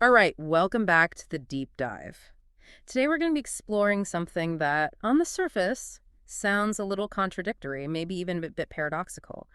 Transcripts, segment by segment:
All right, welcome back to the deep dive. Today we're going to be exploring something that, on the surface, sounds a little contradictory, maybe even a bit paradoxical.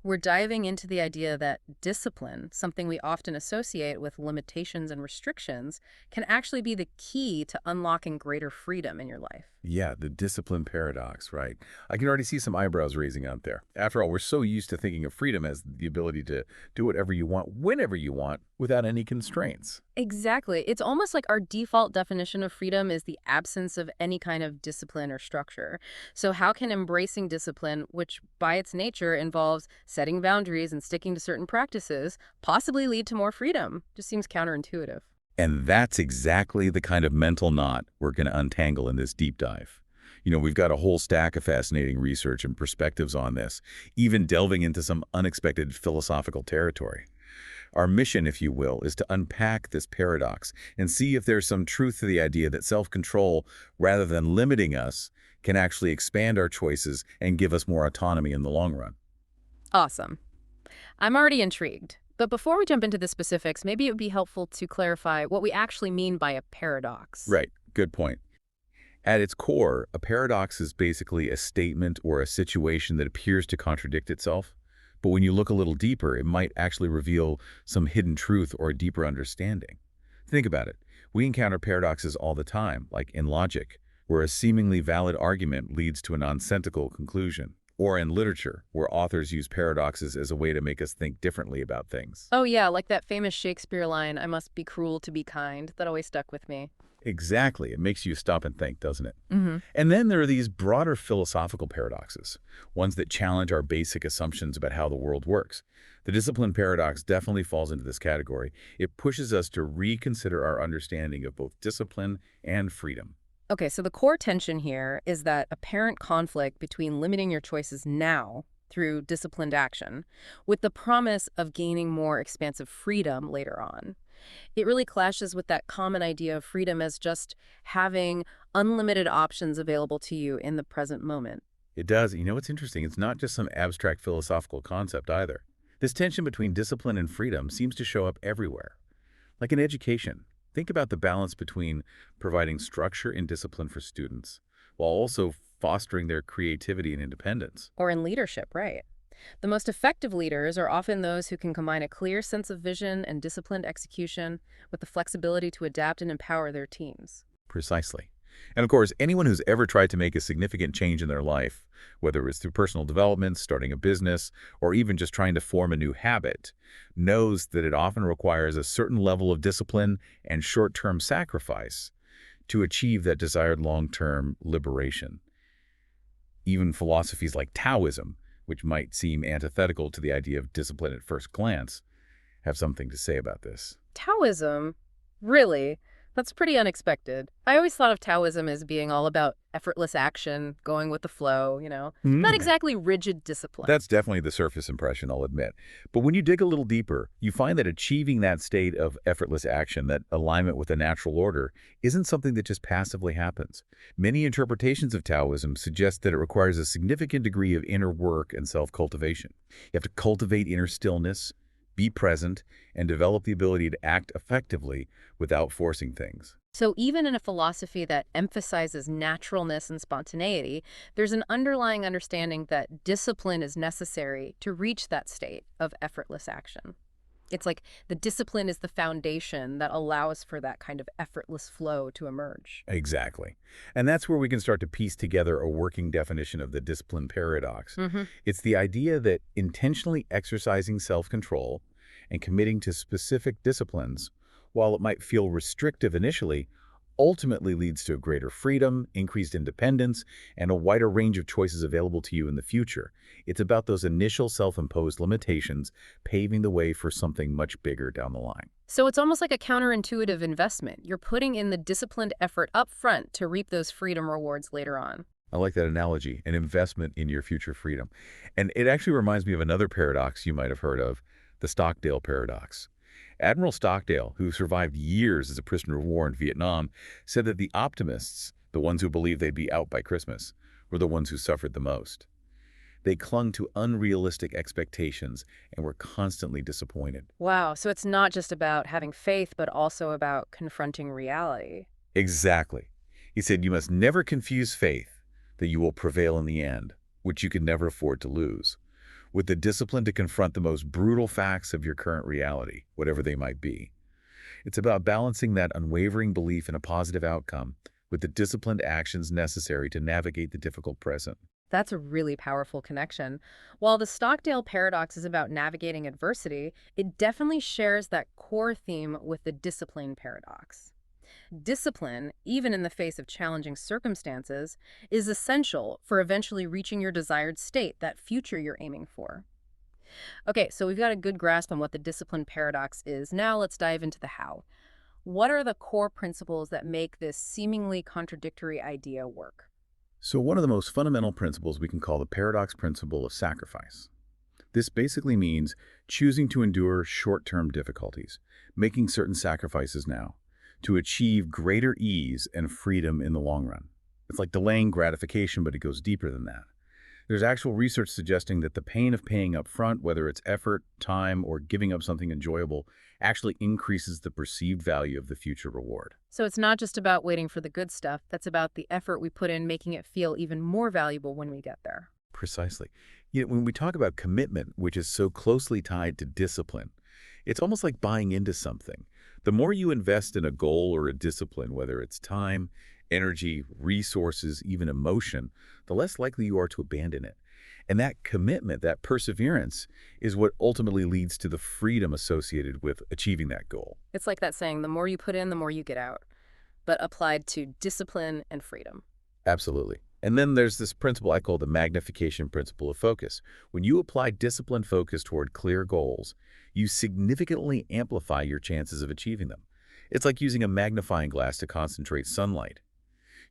We're diving into the idea that discipline, something we often associate with limitations and restrictions, can actually be the key to unlocking greater freedom in your life. Yeah, the discipline paradox, right? I can already see some eyebrows raising out there. After all, we're so used to thinking of freedom as the ability to do whatever you want, whenever you want, without any constraints. Exactly. It's almost like our default definition of freedom is the absence of any kind of discipline or structure. So, how can embracing discipline, which by its nature involves setting boundaries and sticking to certain practices, possibly lead to more freedom? Just seems counterintuitive. And that's exactly the kind of mental knot we're going to untangle in this deep dive. We've got a whole stack of fascinating research and perspectives on this, even delving into some unexpected philosophical territory. Our mission, if you will, is to unpack this paradox and see if there's some truth to the idea that self-control, rather than limiting us, can actually expand our choices and give us more autonomy in the long run. Awesome. I'm already intrigued. But before we jump into the specifics, maybe it would be helpful to clarify what we actually mean by a paradox. Right, good point. At its core, a paradox is basically a statement or a situation that appears to contradict itself. But when you look a little deeper, it might actually reveal some hidden truth or a deeper understanding. Think about it. We encounter paradoxes all the time, like in logic, where a seemingly valid argument leads to a nonsensical conclusion. Or in literature, where authors use paradoxes as a way to make us think differently about things. Oh, yeah, like that famous Shakespeare line, I must be cruel to be kind. That always stuck with me. Exactly. It makes you stop and think, doesn't it? Hmm. And then there are these broader philosophical paradoxes, ones that challenge our basic assumptions about how the world works. The discipline paradox definitely falls into this category. It pushes us to reconsider our understanding of both discipline and freedom. Okay, so the core tension here is that apparent conflict between limiting your choices now through disciplined action with the promise of gaining more expansive freedom later on. It really clashes with that common idea of freedom as just having unlimited options available to you in the present moment. It does. What's interesting? It's not just some abstract philosophical concept either. This tension between discipline and freedom seems to show up everywhere. Like in education, think about the balance between providing structure and discipline for students, while also fostering their creativity and independence. Or in leadership, right? The most effective leaders are often those who can combine a clear sense of vision and disciplined execution with the flexibility to adapt and empower their teams. Precisely. And of course, anyone who's ever tried to make a significant change in their life, whether it's through personal development, starting a business, or even just trying to form a new habit, knows that it often requires a certain level of discipline and short-term sacrifice to achieve that desired long-term liberation. Even philosophies like Taoism, which might seem antithetical to the idea of discipline at first glance, have something to say about this. Taoism? Really? That's pretty unexpected. I always thought of Taoism as being all about effortless action, going with the flow. Not Mm. exactly rigid discipline. That's definitely the surface impression, I'll admit. But when you dig a little deeper, you find that achieving that state of effortless action, that alignment with a natural order, isn't something that just passively happens. Many interpretations of Taoism suggest that it requires a significant degree of inner work and self-cultivation. You have to cultivate inner stillness, be present, and develop the ability to act effectively without forcing things. So even in a philosophy that emphasizes naturalness and spontaneity, there's an underlying understanding that discipline is necessary to reach that state of effortless action. It's like the discipline is the foundation that allows for that kind of effortless flow to emerge. Exactly. And that's where we can start to piece together a working definition of the discipline paradox. Hmm. It's the idea that intentionally exercising self-control and committing to specific disciplines, while it might feel restrictive initially, ultimately leads to greater freedom, increased independence, and a wider range of choices available to you in the future. It's about those initial self-imposed limitations paving the way for something much bigger down the line. So it's almost like a counterintuitive investment. You're putting in the disciplined effort up front to reap those freedom rewards later on. I like that analogy, an investment in your future freedom. And it actually reminds me of another paradox you might have heard of, the Stockdale paradox. Admiral Stockdale, who survived years as a prisoner of war in Vietnam, said that the optimists, the ones who believed they'd be out by Christmas, were the ones who suffered the most. They clung to unrealistic expectations and were constantly disappointed. Wow, so it's not just about having faith, but also about confronting reality. Exactly. He said, you must never confuse faith that you will prevail in the end, which you can never afford to lose, with the discipline to confront the most brutal facts of your current reality, whatever they might be. It's about balancing that unwavering belief in a positive outcome with the disciplined actions necessary to navigate the difficult present. That's a really powerful connection. While the Stockdale paradox is about navigating adversity, it definitely shares that core theme with the discipline paradox. Discipline, even in the face of challenging circumstances, is essential for eventually reaching your desired state, that future you're aiming for. Okay, so we've got a good grasp on what the discipline paradox is. Now let's dive into the how. What are the core principles that make this seemingly contradictory idea work? So one of the most fundamental principles we can call the paradox principle of sacrifice. This basically means choosing to endure short-term difficulties, making certain sacrifices now, to achieve greater ease and freedom in the long run. It's like delaying gratification, but it goes deeper than that. There's actual research suggesting that the pain of paying up front, whether it's effort, time, or giving up something enjoyable, actually increases the perceived value of the future reward. So it's not just about waiting for the good stuff, that's about the effort we put in making it feel even more valuable when we get there. Precisely. When we talk about commitment, which is so closely tied to discipline, it's almost like buying into something. The more you invest in a goal or a discipline, whether it's time, energy, resources, even emotion, the less likely you are to abandon it. And that commitment, that perseverance, is what ultimately leads to the freedom associated with achieving that goal. It's like that saying, the more you put in, the more you get out, but applied to discipline and freedom. Absolutely. And then there's this principle I call the magnification principle of focus. When you apply disciplined focus toward clear goals, you significantly amplify your chances of achieving them. It's like using a magnifying glass to concentrate sunlight.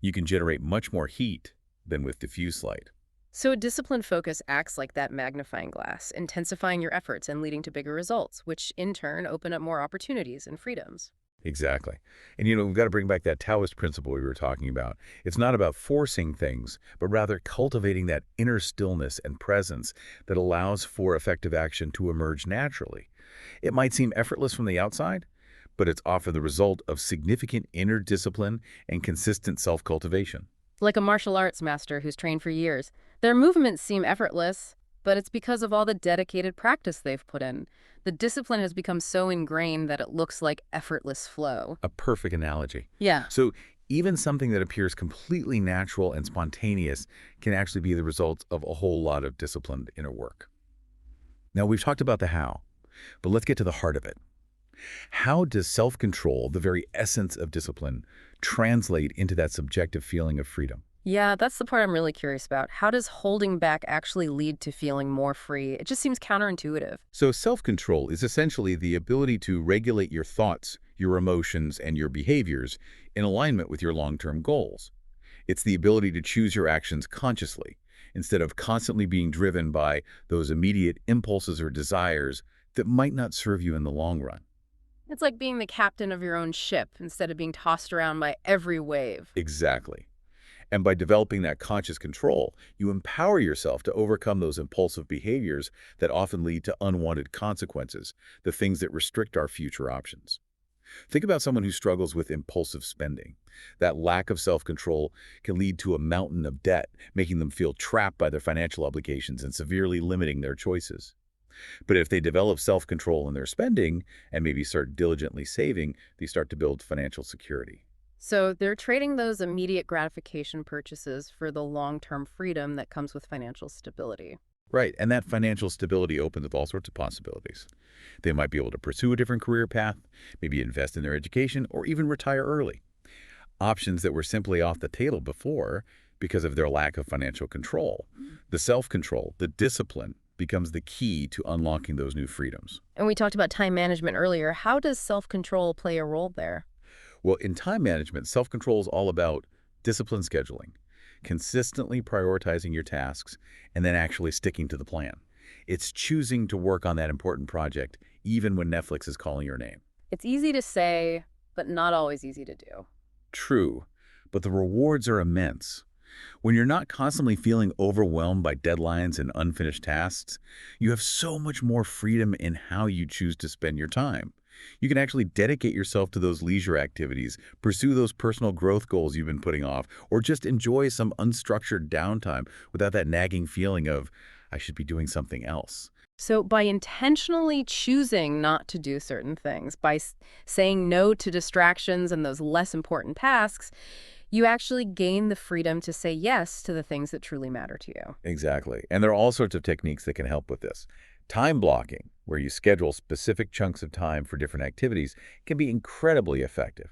You can generate much more heat than with diffuse light. So a disciplined focus acts like that magnifying glass, intensifying your efforts and leading to bigger results, which in turn open up more opportunities and freedoms. Exactly. And we've got to bring back that Taoist principle we were talking about. It's not about forcing things, but rather cultivating that inner stillness and presence that allows for effective action to emerge naturally. It might seem effortless from the outside, but it's often the result of significant inner discipline and consistent self-cultivation. Like a martial arts master who's trained for years. Their movements seem effortless, but it's because of all the dedicated practice they've put in. The discipline has become so ingrained that it looks like effortless flow. A perfect analogy. Yeah. So even something that appears completely natural and spontaneous can actually be the result of a whole lot of disciplined inner work. Now, we've talked about the how, but let's get to the heart of it. How does self-control, the very essence of discipline, translate into that subjective feeling of freedom? Yeah, that's the part I'm really curious about. How does holding back actually lead to feeling more free? It just seems counterintuitive. So self-control is essentially the ability to regulate your thoughts, your emotions, and your behaviors in alignment with your long-term goals. It's the ability to choose your actions consciously, instead of constantly being driven by those immediate impulses or desires that might not serve you in the long run. It's like being the captain of your own ship instead of being tossed around by every wave. Exactly. And by developing that conscious control, you empower yourself to overcome those impulsive behaviors that often lead to unwanted consequences, the things that restrict our future options. Think about someone who struggles with impulsive spending. That lack of self-control can lead to a mountain of debt, making them feel trapped by their financial obligations and severely limiting their choices. But if they develop self-control in their spending and maybe start diligently saving, they start to build financial security. So they're trading those immediate gratification purchases for the long-term freedom that comes with financial stability. Right, and that financial stability opens up all sorts of possibilities. They might be able to pursue a different career path, maybe invest in their education, or even retire early. Options that were simply off the table before because of their lack of financial control. The self-control, the discipline, becomes the key to unlocking those new freedoms. And we talked about time management earlier. How does self-control play a role there? Well, in time management, self-control is all about disciplined scheduling, consistently prioritizing your tasks, and then actually sticking to the plan. It's choosing to work on that important project, even when Netflix is calling your name. It's easy to say, but not always easy to do. True, but the rewards are immense. When you're not constantly feeling overwhelmed by deadlines and unfinished tasks, you have so much more freedom in how you choose to spend your time. You can actually dedicate yourself to those leisure activities, pursue those personal growth goals you've been putting off, or just enjoy some unstructured downtime without that nagging feeling of, I should be doing something else. So by intentionally choosing not to do certain things, by saying no to distractions and those less important tasks, you actually gain the freedom to say yes to the things that truly matter to you. Exactly. And there are all sorts of techniques that can help with this. Time blocking, where you schedule specific chunks of time for different activities, can be incredibly effective.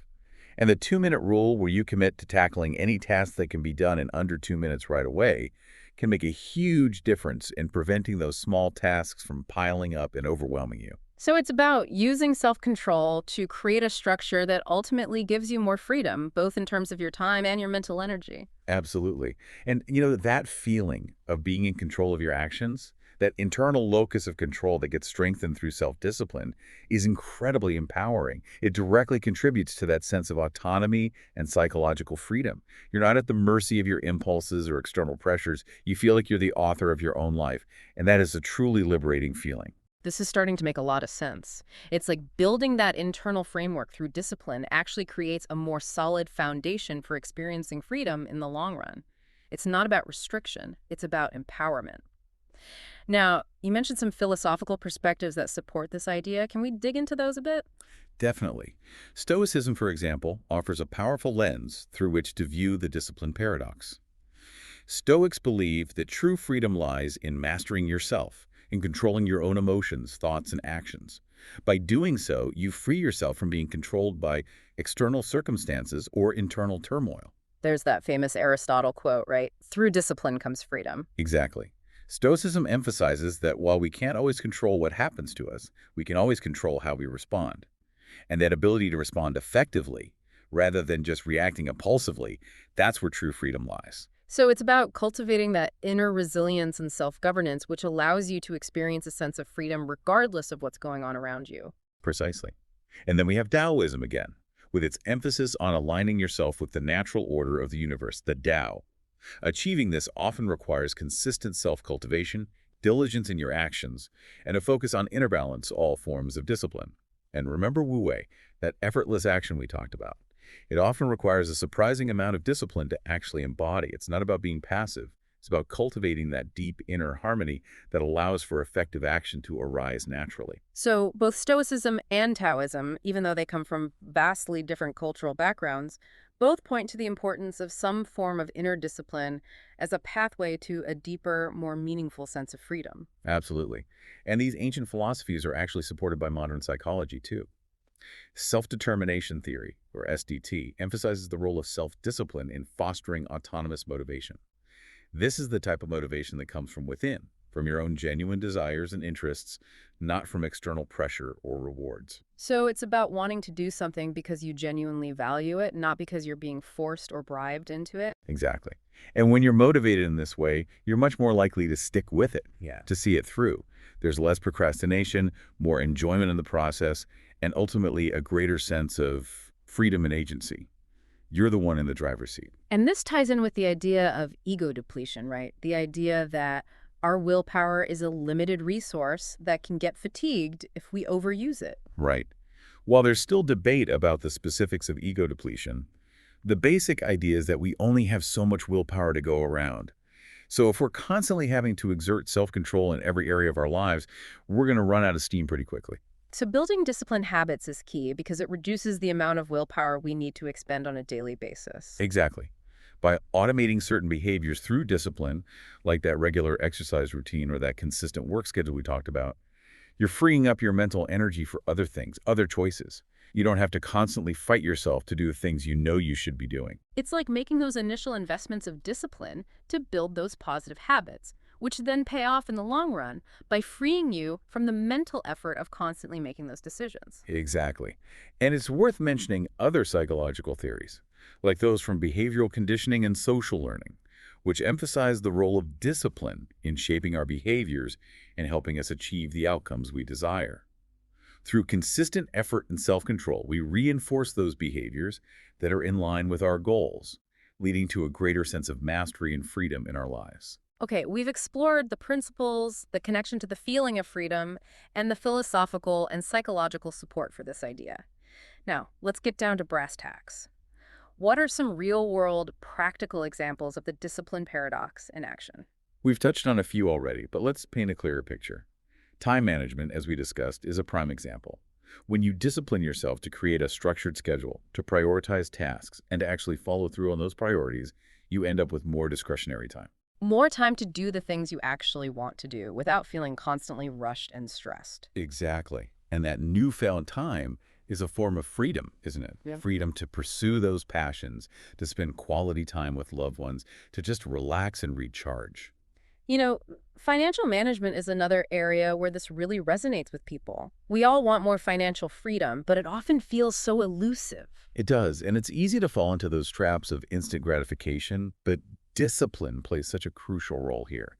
And the 2-minute rule, where you commit to tackling any task that can be done in under 2 minutes right away, can make a huge difference in preventing those small tasks from piling up and overwhelming you. So it's about using self-control to create a structure that ultimately gives you more freedom, both in terms of your time and your mental energy. Absolutely. And that feeling of being in control of your actions, that internal locus of control that gets strengthened through self-discipline, is incredibly empowering. It directly contributes to that sense of autonomy and psychological freedom. You're not at the mercy of your impulses or external pressures. You feel like you're the author of your own life, and that is a truly liberating feeling. This is starting to make a lot of sense. It's like building that internal framework through discipline actually creates a more solid foundation for experiencing freedom in the long run. It's not about restriction, it's about empowerment. Now, you mentioned some philosophical perspectives that support this idea. Can we dig into those a bit? Definitely. Stoicism, for example, offers a powerful lens through which to view the discipline paradox. Stoics believe that true freedom lies in mastering yourself, in controlling your own emotions, thoughts, and actions. By doing so, you free yourself from being controlled by external circumstances or internal turmoil. There's that famous Aristotle quote, right? Through discipline comes freedom. Exactly. Stoicism emphasizes that while we can't always control what happens to us, we can always control how we respond. And that ability to respond effectively, rather than just reacting impulsively, that's where true freedom lies. So it's about cultivating that inner resilience and self-governance, which allows you to experience a sense of freedom regardless of what's going on around you. Precisely. And then we have Taoism again, with its emphasis on aligning yourself with the natural order of the universe, the Tao. Achieving this often requires consistent self-cultivation, diligence in your actions, and a focus on inner balance, all forms of discipline. And remember Wu Wei, that effortless action we talked about. It often requires a surprising amount of discipline to actually embody. It's not about being passive. It's about cultivating that deep inner harmony that allows for effective action to arise naturally. So both Stoicism and Taoism, even though they come from vastly different cultural backgrounds, both point to the importance of some form of inner discipline as a pathway to a deeper, more meaningful sense of freedom. Absolutely. And these ancient philosophies are actually supported by modern psychology, too. Self-determination theory, or SDT, emphasizes the role of self-discipline in fostering autonomous motivation. This is the type of motivation that comes from within, from your own genuine desires and interests, not from external pressure or rewards. So it's about wanting to do something because you genuinely value it, not because you're being forced or bribed into it. Exactly. And when you're motivated in this way, you're much more likely to stick with it, to see it through. There's less procrastination, more enjoyment in the process, and ultimately a greater sense of freedom and agency. You're the one in the driver's seat. And this ties in with the idea of ego depletion, right? The idea that our willpower is a limited resource that can get fatigued if we overuse it. Right. While there's still debate about the specifics of ego depletion, the basic idea is that we only have so much willpower to go around. So if we're constantly having to exert self-control in every area of our lives, we're going to run out of steam pretty quickly. So building disciplined habits is key because it reduces the amount of willpower we need to expend on a daily basis. Exactly. By automating certain behaviors through discipline, like that regular exercise routine or that consistent work schedule we talked about, you're freeing up your mental energy for other things, other choices. You don't have to constantly fight yourself to do the things you know you should be doing. It's like making those initial investments of discipline to build those positive habits, which then pay off in the long run by freeing you from the mental effort of constantly making those decisions. Exactly. And it's worth mentioning other psychological theories, like those from behavioral conditioning and social learning, which emphasize the role of discipline in shaping our behaviors and helping us achieve the outcomes we desire. Through consistent effort and self-control, we reinforce those behaviors that are in line with our goals. leading to a greater sense of mastery and freedom in our lives. Okay, we've explored the principles, the connection to the feeling of freedom, and the philosophical and psychological support for this idea. Now, let's get down to brass tacks. What are some real-world, practical examples of the discipline paradox in action? We've touched on a few already, but let's paint a clearer picture. Time management, as we discussed, is a prime example. When you discipline yourself to create a structured schedule, to prioritize tasks, and to actually follow through on those priorities, you end up with more discretionary time. More time to do the things you actually want to do without feeling constantly rushed and stressed. Exactly. And that newfound time is a form of freedom, isn't it? Yeah. Freedom to pursue those passions, to spend quality time with loved ones, to just relax and recharge. You know, financial management is another area where this really resonates with people. We all want more financial freedom, but it often feels so elusive. It does, and it's easy to fall into those traps of instant gratification, but discipline plays such a crucial role here.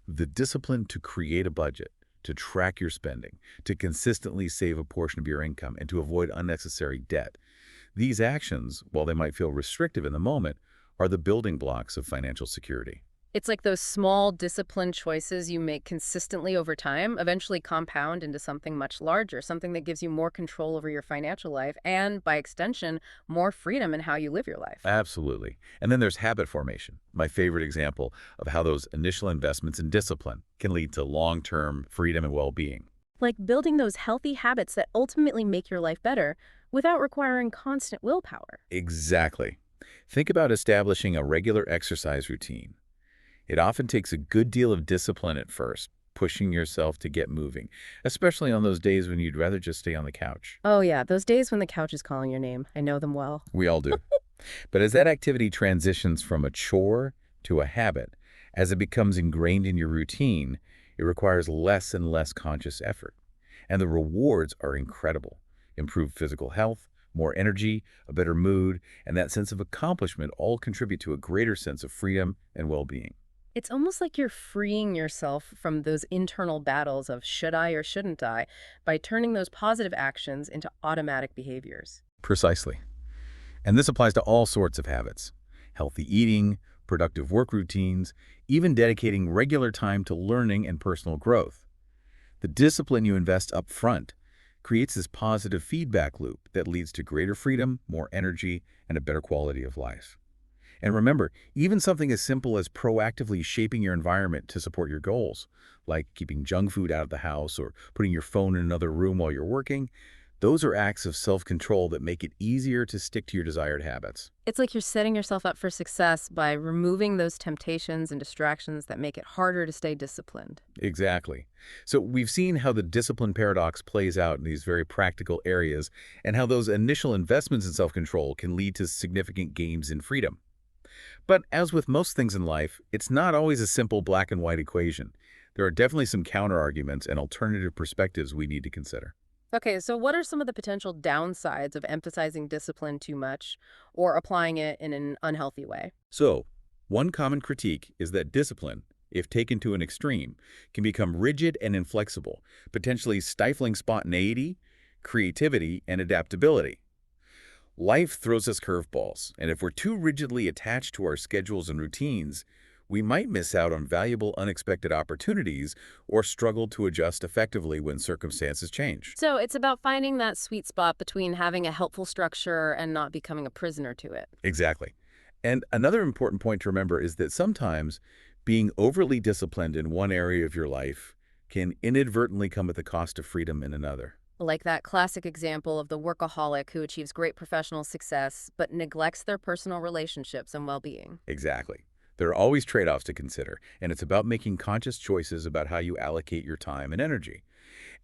The discipline to create a budget, to track your spending, to consistently save a portion of your income, and to avoid unnecessary debt. These actions, while they might feel restrictive in the moment, are the building blocks of financial security. It's like those small, disciplined choices you make consistently over time eventually compound into something much larger, something that gives you more control over your financial life and, by extension, more freedom in how you live your life. Absolutely. And then there's habit formation, my favorite example of how those initial investments in discipline can lead to long-term freedom and well-being. Like building those healthy habits that ultimately make your life better without requiring constant willpower. Exactly. Think about establishing a regular exercise routine. It often takes a good deal of discipline at first, pushing yourself to get moving, especially on those days when you'd rather just stay on the couch. Oh, yeah, those days when the couch is calling your name. I know them well. We all do. But as that activity transitions from a chore to a habit, as it becomes ingrained in your routine, it requires less and less conscious effort. And the rewards are incredible. Improved physical health, more energy, a better mood, and that sense of accomplishment all contribute to a greater sense of freedom and well-being. It's almost like you're freeing yourself from those internal battles of should I or shouldn't I by turning those positive actions into automatic behaviors. Precisely. And this applies to all sorts of habits. Healthy eating, productive work routines, even dedicating regular time to learning and personal growth. The discipline you invest up front creates this positive feedback loop that leads to greater freedom, more energy, and a better quality of life. And remember, even something as simple as proactively shaping your environment to support your goals, like keeping junk food out of the house or putting your phone in another room while you're working, those are acts of self-control that make it easier to stick to your desired habits. It's like you're setting yourself up for success by removing those temptations and distractions that make it harder to stay disciplined. Exactly. So we've seen how the discipline paradox plays out in these very practical areas and how those initial investments in self-control can lead to significant gains in freedom. But as with most things in life, it's not always a simple black and white equation. There are definitely some counterarguments and alternative perspectives we need to consider. Okay, so what are some of the potential downsides of emphasizing discipline too much or applying it in an unhealthy way? So, one common critique is that discipline, if taken to an extreme, can become rigid and inflexible, potentially stifling spontaneity, creativity, and adaptability. Life throws us curveballs, and if we're too rigidly attached to our schedules and routines, we might miss out on valuable unexpected opportunities or struggle to adjust effectively when circumstances change. So it's about finding that sweet spot between having a helpful structure and not becoming a prisoner to it. Exactly. And another important point to remember is that sometimes being overly disciplined in one area of your life can inadvertently come at the cost of freedom in another. Like that classic example of the workaholic who achieves great professional success but neglects their personal relationships and well-being. Exactly. There are always trade-offs to consider, and it's about making conscious choices about how you allocate your time and energy.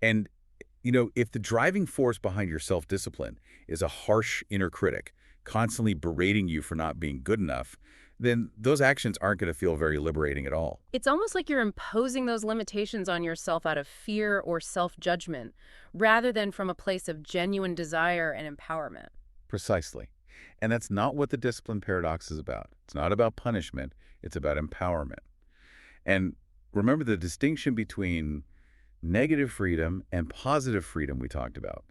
And, if the driving force behind your self-discipline is a harsh inner critic, constantly berating you for not being good enough, then those actions aren't going to feel very liberating at all. It's almost like you're imposing those limitations on yourself out of fear or self-judgment, rather than from a place of genuine desire and empowerment. Precisely. And that's not what the discipline paradox is about. It's not about punishment. It's about empowerment. And remember the distinction between negative freedom and positive freedom we talked about.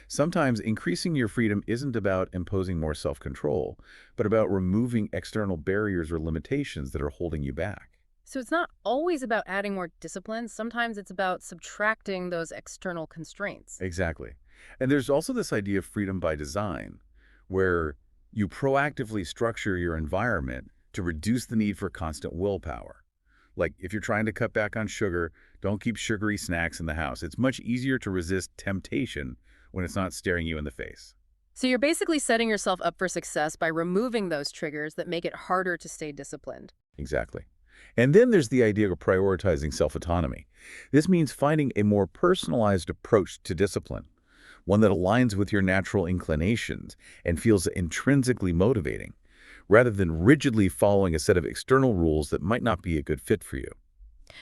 Sometimes increasing your freedom isn't about imposing more self-control, but about removing external barriers or limitations that are holding you back. So it's not always about adding more discipline. Sometimes it's about subtracting those external constraints. Exactly. And there's also this idea of freedom by design, where you proactively structure your environment to reduce the need for constant willpower. Like if you're trying to cut back on sugar, don't keep sugary snacks in the house. It's much easier to resist temptation when it's not staring you in the face. So you're basically setting yourself up for success by removing those triggers that make it harder to stay disciplined. Exactly. And then there's the idea of prioritizing self-autonomy. This means finding a more personalized approach to discipline, one that aligns with your natural inclinations and feels intrinsically motivating, rather than rigidly following a set of external rules that might not be a good fit for you.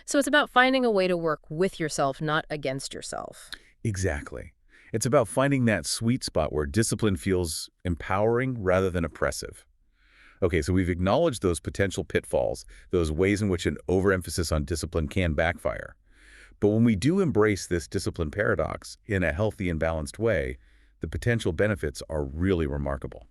So it's about finding a way to work with yourself, not against yourself. Exactly. It's about finding that sweet spot where discipline feels empowering rather than oppressive. Okay, so we've acknowledged those potential pitfalls, those ways in which an overemphasis on discipline can backfire. But when we do embrace this discipline paradox in a healthy and balanced way, the potential benefits are really remarkable.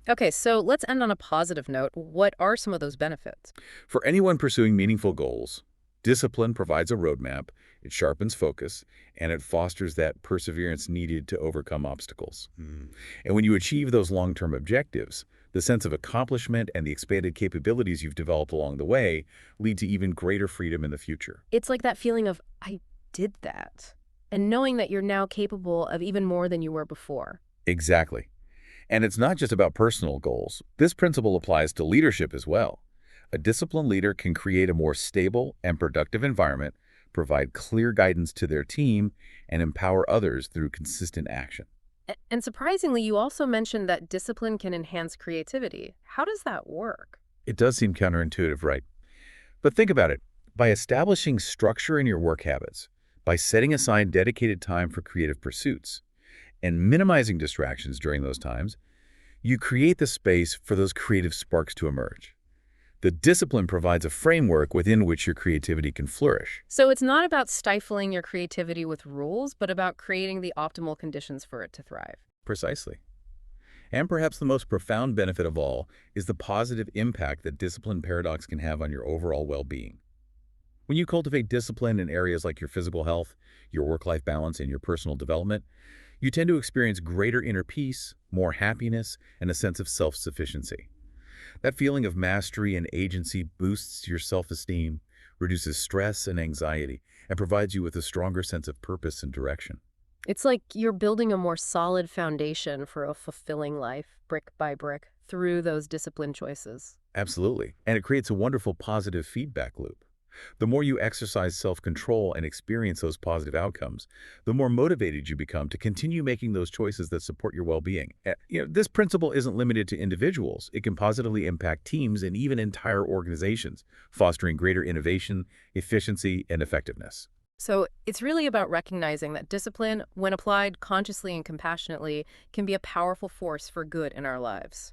Okay, so let's end on a positive note. What are some of those benefits? For anyone pursuing meaningful goals, discipline provides a roadmap, it sharpens focus, and it fosters that perseverance needed to overcome obstacles. And when you achieve those long-term objectives, the sense of accomplishment and the expanded capabilities you've developed along the way lead to even greater freedom in the future. It's like that feeling of, I did that, and knowing that you're now capable of even more than you were before. Exactly. And it's not just about personal goals. This principle applies to leadership as well. A disciplined leader can create a more stable and productive environment, provide clear guidance to their team, and empower others through consistent action. And surprisingly, you also mentioned that discipline can enhance creativity. How does that work? It does seem counterintuitive, right? But think about it. By establishing structure in your work habits, by setting aside dedicated time for creative pursuits, and minimizing distractions during those times, you create the space for those creative sparks to emerge. The discipline provides a framework within which your creativity can flourish. So it's not about stifling your creativity with rules, but about creating the optimal conditions for it to thrive. Precisely. And perhaps the most profound benefit of all is the positive impact that discipline paradox can have on your overall well-being. When you cultivate discipline in areas like your physical health, your work-life balance, and your personal development, you tend to experience greater inner peace, more happiness, and a sense of self-sufficiency. That feeling of mastery and agency boosts your self-esteem, reduces stress and anxiety, and provides you with a stronger sense of purpose and direction. It's like you're building a more solid foundation for a fulfilling life, brick by brick, through those disciplined choices. Absolutely. And it creates a wonderful positive feedback loop. The more you exercise self-control and experience those positive outcomes, the more motivated you become to continue making those choices that support your well-being. This principle isn't limited to individuals. It can positively impact teams and even entire organizations, fostering greater innovation, efficiency, and effectiveness. So it's really about recognizing that discipline, when applied consciously and compassionately, can be a powerful force for good in our lives.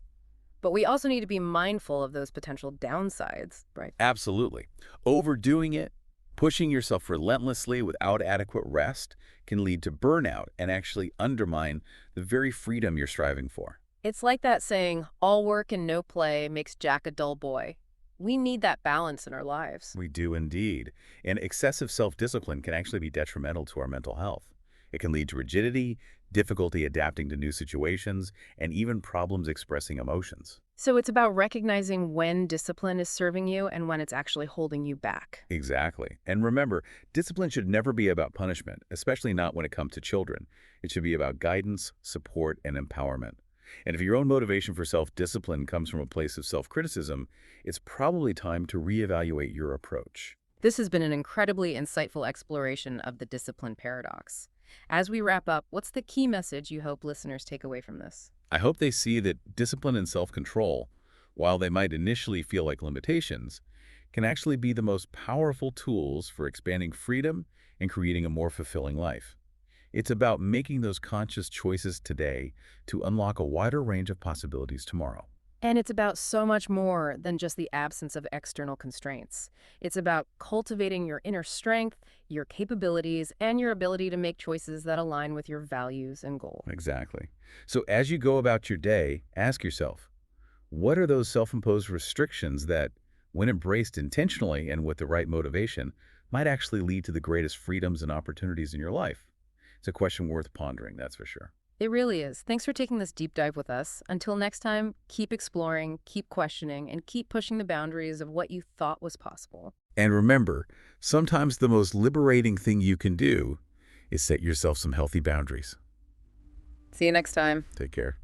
But we also need to be mindful of those potential downsides, right? Absolutely. Overdoing it, pushing yourself relentlessly without adequate rest can lead to burnout and actually undermine the very freedom you're striving for. It's like that saying, all work and no play makes Jack a dull boy. We need that balance in our lives. We do indeed. And excessive self-discipline can actually be detrimental to our mental health. It can lead to rigidity, difficulty adapting to new situations, and even problems expressing emotions. So it's about recognizing when discipline is serving you and when it's actually holding you back. Exactly. And remember, discipline should never be about punishment, especially not when it comes to children. It should be about guidance, support, and empowerment. And if your own motivation for self-discipline comes from a place of self-criticism, it's probably time to reevaluate your approach. This has been an incredibly insightful exploration of the discipline paradox. As we wrap up, what's the key message you hope listeners take away from this? I hope they see that discipline and self-control, while they might initially feel like limitations, can actually be the most powerful tools for expanding freedom and creating a more fulfilling life. It's about making those conscious choices today to unlock a wider range of possibilities tomorrow. And it's about so much more than just the absence of external constraints. It's about cultivating your inner strength, your capabilities, and your ability to make choices that align with your values and goals. Exactly. So as you go about your day, ask yourself, what are those self-imposed restrictions that, when embraced intentionally and with the right motivation, might actually lead to the greatest freedoms and opportunities in your life? It's a question worth pondering, that's for sure. It really is. Thanks for taking this deep dive with us. Until next time, keep exploring, keep questioning, and keep pushing the boundaries of what you thought was possible. And remember, sometimes the most liberating thing you can do is set yourself some healthy boundaries. See you next time. Take care.